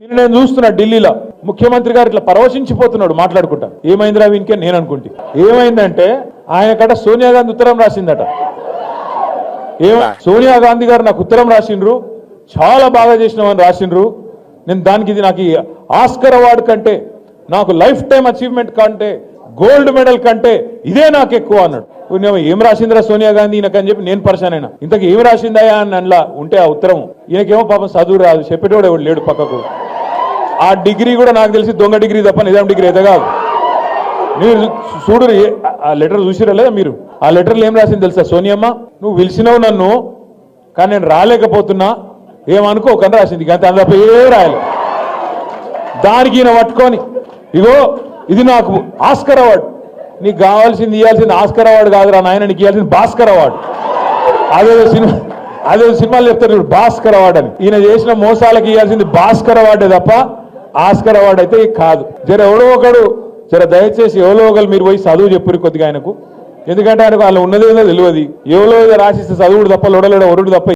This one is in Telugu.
నేను చూస్తున్నా ఢిల్లీలో ముఖ్యమంత్రి గారు ఇట్లా పరవశించిపోతున్నాడు మాట్లాడుకుంటా. ఏమైందిరా వీనికే నేను అనుకుంటే ఏమైందంటే ఆయన కట సోనియా గాంధీ ఉత్తరం రాసిందట. సోనియా గాంధీ గారు నాకు ఉత్తరం రాసిండ్రు, చాలా బాగా చేసినామని రాసిండ్రు. నేను దానికి ఇది నాకు ఆస్కర్ అవార్డు కంటే, నాకు లైఫ్ టైం అచీవ్మెంట్ కంటే, గోల్డ్ మెడల్ కంటే ఇదే నాకు ఎక్కువ అన్నాడు. ఏం రాసిందిరా సోనియా గాంధీ ఈయనకని చెప్పి నేను పరిశాన్ అయినా. ఇంతకు ఏం రాసిందయా అని అలా ఉంటే ఆ ఉత్తరం ఈయనకేమో పాపం చదువు రాదు, చెప్పేటోడు ఎవడు లేడు పక్కకు. ఆ డిగ్రీ కూడా నాకు తెలిసి దొంగ డిగ్రీ తప్ప నిజాం డిగ్రీ అయితే కాదు. మీరు చూడు ఆ లెటర్ చూసిరా లేదా మీరు? ఆ లెటర్లు ఏం రాసింది తెలుసా? సోనియమ్మ, నువ్వు పిలిచినావు నన్ను, కానీ నేను రాలేకపోతున్నా, ఏమనుకోకని రాసింది. అంతే, అందులో ఏ రాయాలి. దానికి ఈయన పట్టుకొని ఇగో ఇది నాకు ఆస్కర్ అవార్డు, నీకు కావాల్సింది ఇవ్వాల్సింది ఆస్కర్ అవార్డు కాదురా నాయన, నీకు ఇవ్వాల్సింది భాస్కర్ అవార్డు. అదే సినిమాలు చెప్తారు భాస్కర్ అవార్డు అని. ఈయన చేసిన మోసాలకు ఇవ్వాల్సింది భాస్కర్ అవార్డే తప్ప ఆస్కర్ అవార్డు అయితే కాదు. జర ఎవడో ఒకడు దయచేసి ఎవరో ఒకరు మీరు పోయి చదువు చెప్పురు కొద్దిగా ఆయనకు. ఎందుకంటే ఆయనకు వాళ్ళు ఉన్నది తెలియదు. ఎవరో రాసిస్తే చదువుడు తప్ప లొడలేడ ఒరుడు తప్ప